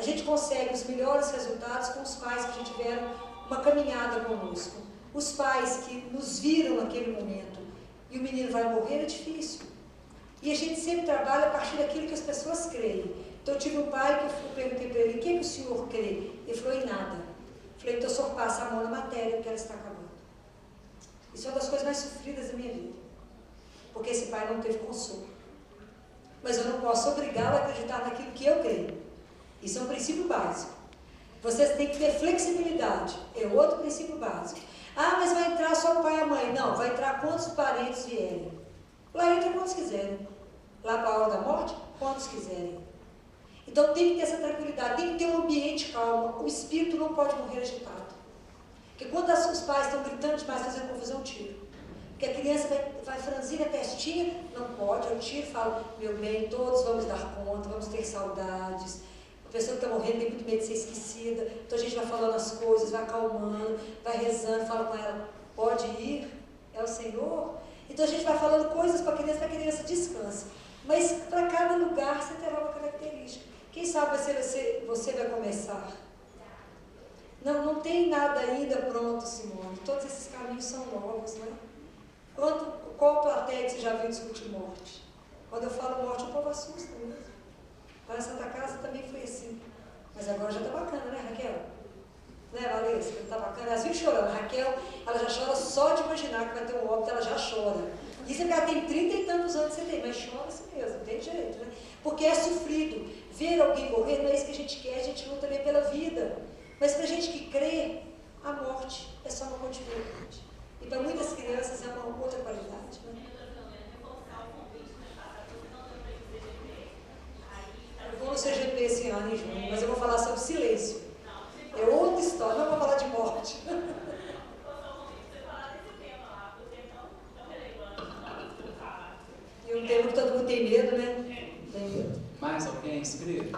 a gente consegue os melhores resultados com os pais que já tiveram uma caminhada conosco. Os pais que nos viram naquele momento e o menino vai morrer é difícil. E a gente sempre trabalha a partir daquilo que as pessoas creem. Então eu tive um pai que eu perguntei para ele, o que é que o senhor crê? Ele falou, em nada. Eu falei, então o senhor passa a mão na matéria porque ela está acabando. Isso é uma das coisas mais sofridas da minha vida. Porque esse pai não teve consolo. Mas eu não posso obrigá-lo a acreditar naquilo que eu creio. Isso é um princípio básico. Vocês têm que ter flexibilidade. É outro princípio básico. Ah, mas vai entrar só o pai e a mãe. Não, vai entrar quantos parentes vierem. Lá entra quantos quiserem. Lá para a hora da morte, quantos quiserem. Então tem que ter essa tranquilidade, tem que ter um ambiente calmo. O espírito não pode morrer agitado. Porque quando os pais estão gritando demais, fazendo confusão, eu tiro. Porque a criança vai franzir a testinha, não pode, eu tiro e falo, meu bem, todos vamos dar conta, vamos ter saudades. A pessoa que está morrendo tem muito medo de ser esquecida. Então a gente vai falando as coisas, vai acalmando, vai rezando, fala com ela, pode ir, é o Senhor. Então a gente vai falando coisas para a criança descanse. Mas para cada lugar você terá uma característica. Quem sabe você vai começar. Não tem nada ainda pronto, Simone. Todos esses caminhos são novos, né? Qual plateia que você já viu discutir morte? Quando eu falo morte, o povo assusta mesmo. Lá na Santa Casa também foi assim. Mas agora já está bacana, né, Raquel? Né, Valesca? Está bacana. Elas vivem chorando. A Raquel, ela já chora só de imaginar que vai ter um óbito, ela já chora. Dizem que ela tem 30 e tantos anos, você tem, mas chora assim mesmo, não tem jeito, né? Porque é sofrido. Ver alguém morrer não é isso que a gente quer, a gente luta também pela vida. Mas para a gente que crê, a morte é só uma continuidade. E para muitas crianças é uma outra qualidade, né? Eu vou no CGP esse ano, em junho, mas eu vou falar sobre silêncio. É outra história, não vou falar de morte. E um tema que todo mundo tem medo, né? Tem medo. Mais alguém inscrito?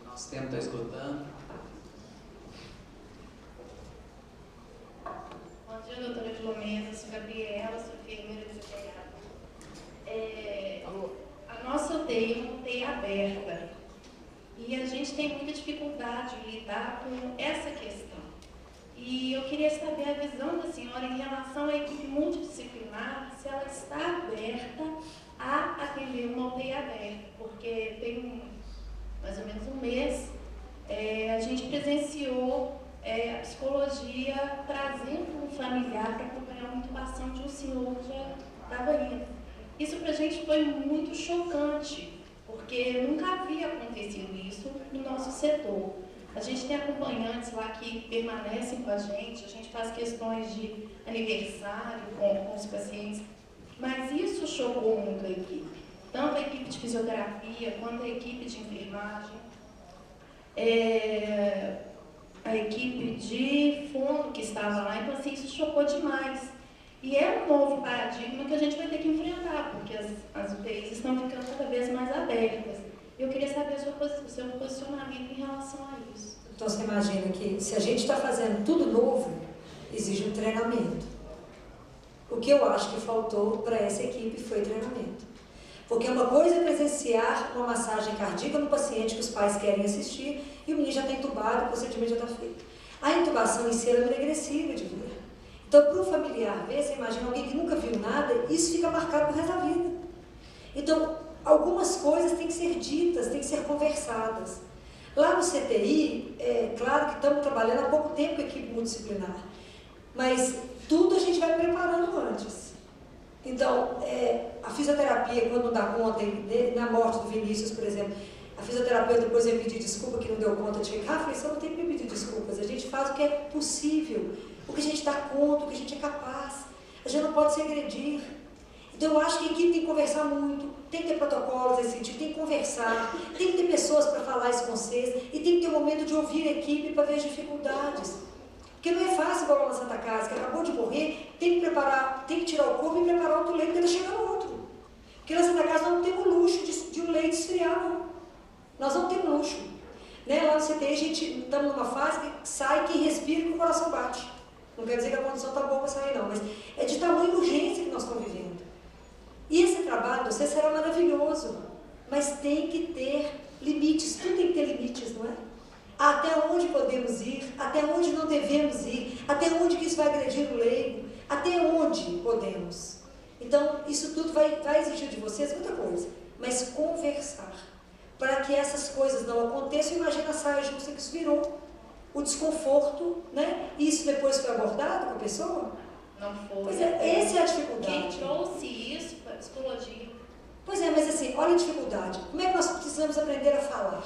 Nosso tempo está esgotando. Bom dia, doutora Filomena, sou Gabriela, sou enfermeira desempenhada. A nossa UTI é uma UTI aberta e a gente tem muita dificuldade em lidar com essa questão. E eu queria saber a visão da senhora em relação à equipe multidisciplinar, se ela está aberta a atender uma UTI aberta, porque tem mais ou menos um mês a gente presenciou a psicologia trazendo um familiar para acompanhar uma intubação de um senhor que já estava indo. Isso para a gente foi muito chocante, porque nunca havia acontecido isso no nosso setor. A gente tem acompanhantes lá que permanecem com a gente faz questões de aniversário com os pacientes, mas isso chocou muito a equipe, tanto a equipe de fisioterapia quanto a equipe de enfermagem, a equipe de fundo que estava lá, então assim, isso chocou demais. E é um novo paradigma que a gente vai ter que enfrentar, porque as UTIs estão ficando cada vez mais abertas. Eu queria saber o seu posicionamento em relação a isso. Então você imagina que se a gente está fazendo tudo novo, exige um treinamento. O que eu acho que faltou para essa equipe foi treinamento. Porque uma coisa é presenciar uma massagem cardíaca no paciente que os pais querem assistir e o menino já está entubado, o procedimento já está feito. A intubação em si é agressiva de ver. Então, para o familiar ver, você imagina alguém que nunca viu nada, isso fica marcado pro resto da vida. Então, algumas coisas têm que ser ditas, têm que ser conversadas. Lá no CTI, é claro que estamos trabalhando há pouco tempo com a equipe multidisciplinar, mas tudo a gente vai preparando antes. Então, a fisioterapia, quando não dá conta, na morte do Vinícius, por exemplo, a fisioterapeuta depois veio pedir desculpa que não deu conta de ficar, falei, você não tem que me pedir desculpas, a gente faz o que é possível, o que a gente dá conta, o que a gente é capaz, a gente não pode se agredir. Então eu acho que a equipe tem que conversar muito, tem que ter protocolos nesse sentido, tem que conversar, tem que ter pessoas para falar isso com vocês e tem que ter um momento de ouvir a equipe para ver as dificuldades. Porque não é fácil igual na Santa Casa, que acabou de morrer, tem que preparar, tem que tirar o corpo e preparar outro leito, porque está chegando outro. Porque na Santa Casa nós não temos luxo de um leito esfriar, não. Nós não temos luxo. Né? Lá no CTI a gente estamos numa fase que sai quem respira e o coração bate. Não quer dizer que a condição está boa para sair não, mas é de tamanho urgência que nós estamos vivendo. E esse trabalho de você será maravilhoso, mas tem que ter limites, tudo tem que ter limites, devemos ir, até onde que isso vai agredir o leigo, até onde podemos. Então, isso tudo vai exigir de vocês muita coisa, mas conversar, para que essas coisas não aconteçam. Imagina a saia justa que isso virou, o desconforto, né? Isso depois foi abordado com a pessoa? Não foi. Pois é, essa é a dificuldade. Quem trouxe isso foi a psicologia. Pois é, mas assim, olha a dificuldade. Como é que nós precisamos aprender a falar?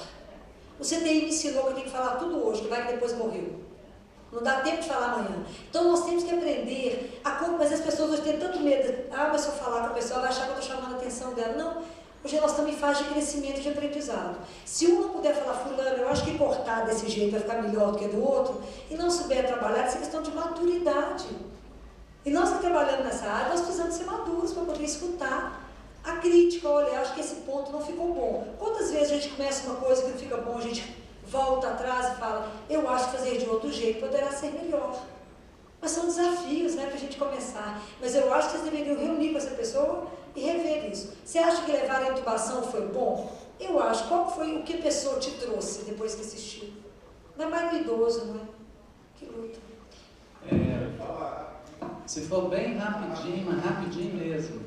O CTI me ensinou que eu tenho que falar tudo hoje, que vai que depois morreu. Não dá tempo de falar amanhã. Então nós temos que aprender mas as pessoas hoje têm tanto medo. Mas se eu falar com a pessoa, ela vai achar que eu estou chamando a atenção dela. Não. Hoje nós estamos em fase de crescimento e de aprendizado. Se um não puder falar, fulano, eu acho que cortar desse jeito vai ficar melhor do que do outro, e não souber trabalhar, isso é questão de maturidade. E nós que trabalhamos nessa área, nós precisamos ser maduros para poder escutar a crítica. Olha, acho que esse ponto não ficou bom. Quantas vezes a gente começa uma coisa que não fica bom, a gente volta atrás e fala, eu acho que fazer de outro jeito poderá ser melhor. Mas são desafios, né, para a gente começar. Mas eu acho que vocês deveriam reunir com essa pessoa e rever isso. Você acha que levar a intubação foi bom? Eu acho. Qual foi o que a pessoa te trouxe depois que assistiu? Ainda mais no idoso, não é? Que luta. Se for bem rapidinho, mas rapidinho mesmo.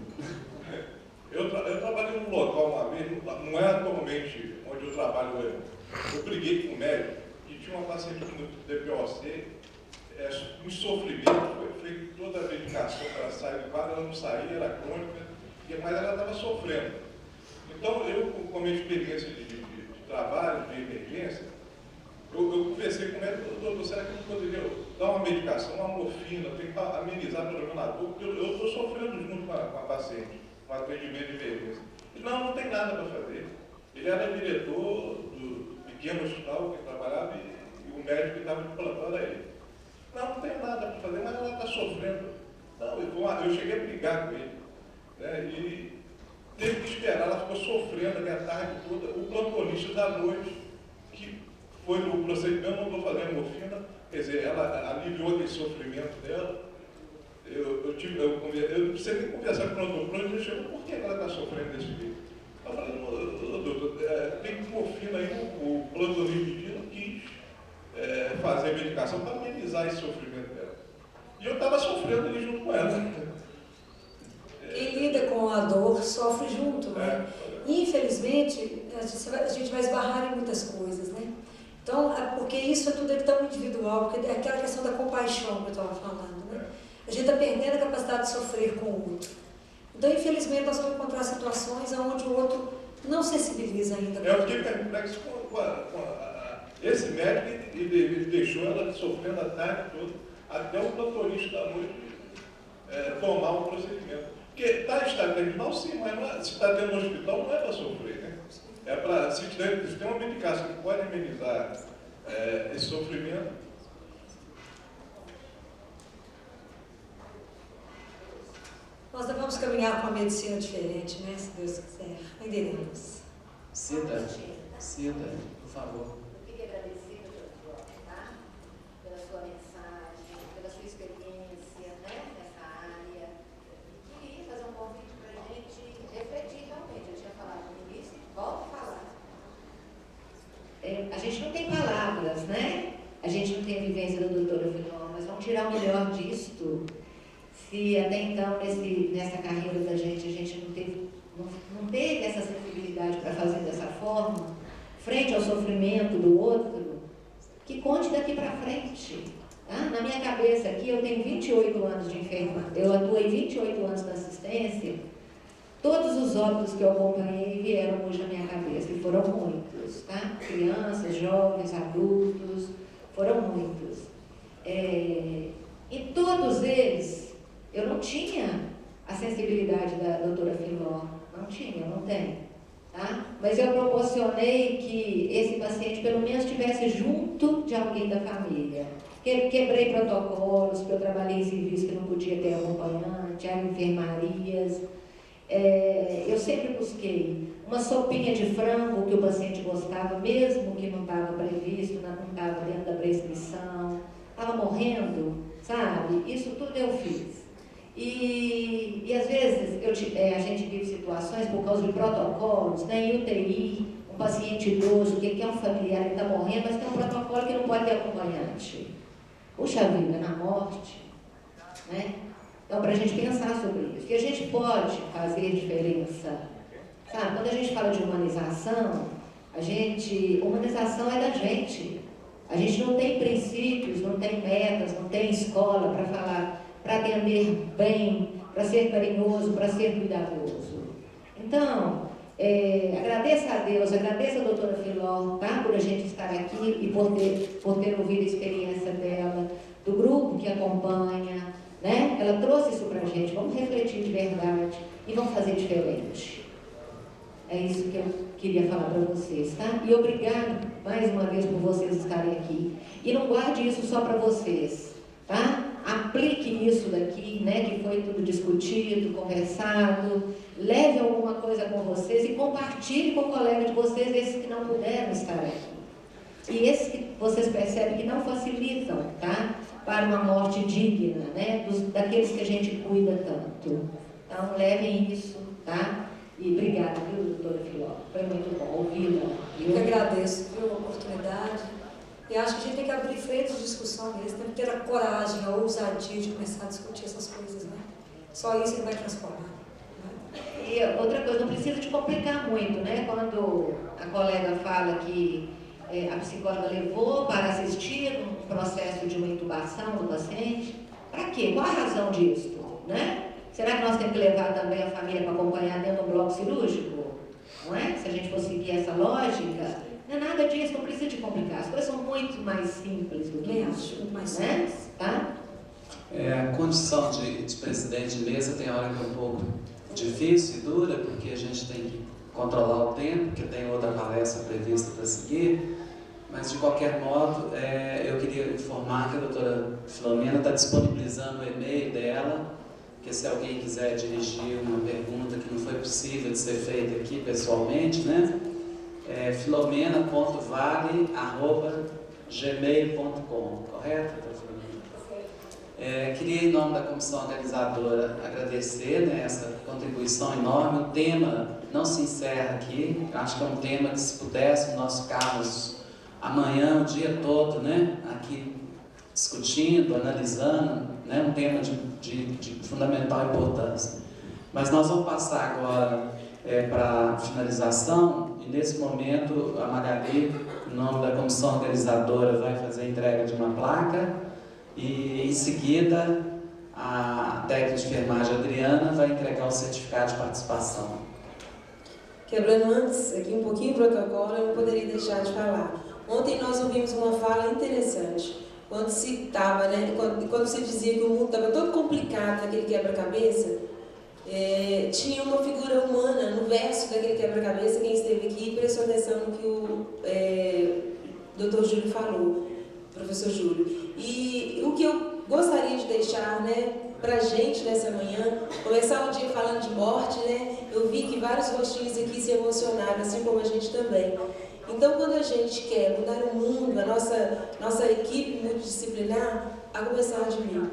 Eu trabalhei num local uma vez, não é atualmente onde eu trabalho hoje. Eu briguei com um médico e tinha uma paciente com DPOC, um sofrimento, foi feito toda a medicação para ela sair do quadro, ela não saía, era crônica, mas ela estava sofrendo. Então, eu, com a minha experiência de trabalho, de emergência, eu conversei com o médico, doutor, será que eu poderia dar uma medicação, uma morfina, tentar amenizar pelo menos a dor, porque eu estou sofrendo junto com a paciente, com atendimento de emergência. Ele, não tem nada para fazer. Ele era diretor do pequeno hospital que trabalhava e o médico que estava de plantão era ele. Não tem nada para fazer, mas ela está sofrendo. Não, eu cheguei a brigar com ele, né, e teve que esperar, ela ficou sofrendo a tarde toda. O plantonista da noite, que foi no procedimento, não vou fazer a morfina, quer dizer, ela aliviou aquele sofrimento dela. Eu não precisei nem conversar com o plantonista, chegou, por que ela está sofrendo desse jeito? Eu falei, doutor, tem morfina aí, o plantonista não quis fazer a medicação para amenizar esse sofrimento dela. E eu estava sofrendo ali junto com ela. Quem lida com a dor sofre junto, né? Infelizmente, a gente vai esbarrar em muitas coisas, né? Então, porque isso tudo é tão individual, porque é aquela questão da compaixão que eu estava falando, né? A gente está perdendo a capacidade de sofrer com o outro. Então, infelizmente, nós vamos encontrar situações onde o outro não sensibiliza ainda. Eu fiquei perplexo com esse médico, ele deixou ela sofrendo a tarde toda, até o plantonista da noite tomar o procedimento. Porque está em estado terminal, sim, mas se está dentro do hospital, não é para sofrer, né? É para, se tem uma medicação que pode amenizar esse sofrimento. Nós vamos caminhar com uma medicina diferente, né? Se Deus quiser. Entenderemos. Cida, por favor. Eu queria agradecer pela sua mensagem, pela sua experiência, né, nessa área. E queria fazer um convite para a gente refletir realmente. Eu tinha falado no início, volto a falar. A gente não tem palavras, né? A gente não tem a vivência da doutora Filó, mas vamos tirar o melhor disto. Se até então, nessa carreira da gente, a gente não teve essa sensibilidade para fazer dessa forma, frente ao sofrimento do outro, que conte daqui para frente. Tá? Na minha cabeça aqui, eu tenho 28 anos de enfermagem, eu atuei 28 anos na assistência, todos os óbitos que eu acompanhei vieram hoje na minha cabeça, e foram muitos, tá? Crianças, jovens, adultos, foram muitos. E todos eles, eu não tinha a sensibilidade da doutora Filó, não tenho, tá? Mas eu proporcionei que esse paciente pelo menos estivesse junto de alguém da família. Quebrei protocolos, porque eu trabalhei em serviço que não podia ter acompanhante, eram enfermarias. Eu sempre busquei uma sopinha de frango que o paciente gostava, mesmo que não estava previsto, não estava dentro da prescrição, estava morrendo, sabe? Isso tudo eu fiz. E às vezes a gente vive situações por causa de protocolos, né? Em UTI, um paciente idoso que quer um familiar, ele está morrendo, mas tem um protocolo que não pode ter acompanhante. Puxa vida, na morte, né? Então, para a gente pensar sobre isso. E a gente pode fazer diferença. Sabe, quando a gente fala de humanização, humanização é da gente. A gente não tem princípios, não tem metas, não tem escola para falar, para atender bem, para ser carinhoso, para ser cuidadoso. Então, agradeça a Deus, agradeça a doutora Filó, tá? Por a gente estar aqui e por ter ouvido a experiência dela, do grupo que acompanha, né? Ela trouxe isso para a gente, vamos refletir de verdade e vamos fazer diferente. É isso que eu queria falar para vocês, tá? E obrigado mais uma vez por vocês estarem aqui. E não guarde isso só para vocês, tá? Aplique isso daqui, né? Que foi tudo discutido, conversado. Leve alguma coisa com vocês e compartilhe com o colega de vocês, esses que não puderam estar aqui. E esses que vocês percebem que não facilitam, tá? Para uma morte digna, né? Daqueles que a gente cuida tanto. Então, levem isso, tá? E obrigada, viu, doutora Filó? Foi muito bom ouvi-la. Eu que agradeço pela oportunidade. E acho que a gente tem que abrir frente de discussão mesmo, tem que ter a coragem, a ousadia de começar a discutir essas coisas, né? Só isso que vai transformar. Né? E outra coisa, não precisa de complicar muito, né? Quando a colega fala que a psicóloga levou para assistir um processo de uma intubação do paciente, para quê? Qual a razão disso, né? Será que nós temos que levar também a família para acompanhar dentro do bloco cirúrgico? Não é? Se a gente for seguir essa lógica, não é nada disso, não precisa de complicar. As coisas são muito mais simples do que isso. Muito mais né? simples. Tá? A condição de presidente de mesa tem hora que é um pouco difícil e dura, porque a gente tem que controlar o tempo, porque tem outra palestra prevista para seguir. Mas, de qualquer modo, eu queria informar que a doutora Filomena está disponibilizando o e-mail dela, que se alguém quiser dirigir uma pergunta que não foi possível de ser feita aqui pessoalmente, né? filomena.vale@gmail.com, correto, doutora Filomena? Queria, em nome da comissão organizadora, agradecer, né, essa contribuição enorme. O tema não se encerra aqui, acho que é um tema que, se pudesse, nós ficarmos amanhã o dia todo, né, aqui discutindo, analisando, né, um tema de fundamental importância. Mas nós vamos passar agora para a finalização, e nesse momento a Magali, em nome da comissão organizadora, vai fazer a entrega de uma placa, e em seguida a técnica de enfermagem Adriana vai entregar o certificado de participação. Quebrando antes aqui um pouquinho o protocolo, eu não poderia deixar de falar. Ontem nós ouvimos uma fala interessante, quando se estava, né, quando se dizia que o mundo estava todo complicado naquele quebra-cabeça, tinha uma figura humana no verso daquele quebra-cabeça. Quem esteve aqui prestou atenção no que o Dr. Júlio falou, professor Júlio. E o que eu gostaria de deixar, né, para a gente nessa manhã, começar o dia falando de morte, né, eu vi que vários rostinhos aqui se emocionaram, assim como a gente também. Então, quando a gente quer mudar o mundo, a nossa equipe multidisciplinar, a começar de mim,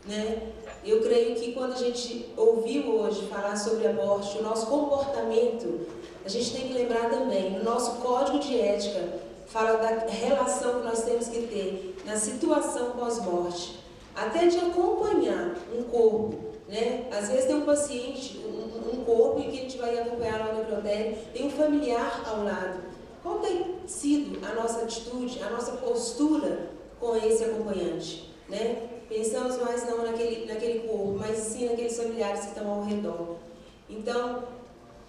né? Eu creio que quando a gente ouviu hoje falar sobre a morte, o nosso comportamento, a gente tem que lembrar também, o nosso código de ética fala da relação que nós temos que ter na situação pós-morte, até de acompanhar um corpo, né? Às vezes tem um paciente, um corpo em que a gente vai acompanhar lá no necrotério, tem um familiar ao lado. Qual tem sido a nossa atitude, a nossa postura com esse acompanhante, né? Pensamos mais não naquele corpo, mas sim naqueles familiares que estão ao redor. Então,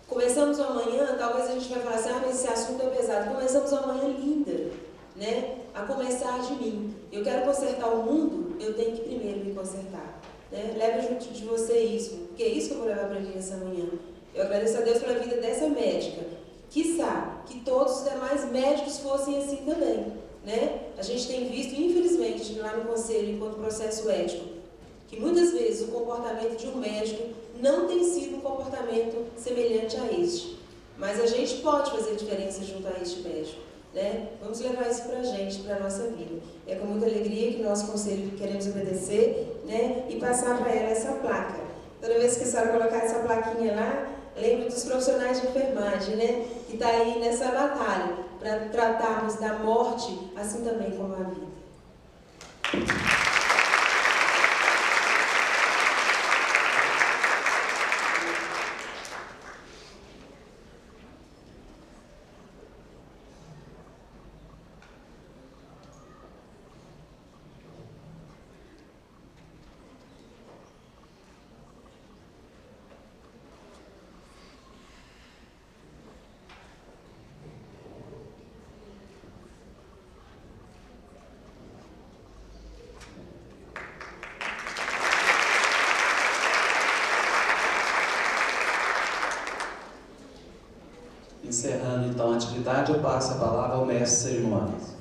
começamos amanhã, talvez a gente vai falar assim, mas esse assunto é pesado. Começamos amanhã linda, né? A começar de mim. Eu quero consertar o mundo, eu tenho que primeiro me consertar. Né? Leve junto de você isso, porque é isso que eu vou levar para a gente essa manhã. Eu agradeço a Deus pela vida dessa médica. Quiçá que todos os demais médicos fossem assim também, né? A gente tem visto, infelizmente, lá no Conselho, enquanto processo ético, que muitas vezes o comportamento de um médico não tem sido um comportamento semelhante a este. Mas a gente pode fazer diferença junto a este médico, né? Vamos levar isso para a gente, para a nossa vida. É com muita alegria que nosso Conselho queremos obedecer, né? E passar para ela essa placa. Toda vez que a senhora colocar essa plaquinha lá, lembre dos profissionais de enfermagem, né? Que está aí nessa batalha para tratarmos da morte, assim também como a vida. Encerrando então a atividade, eu passo a palavra ao mestre de cerimônias.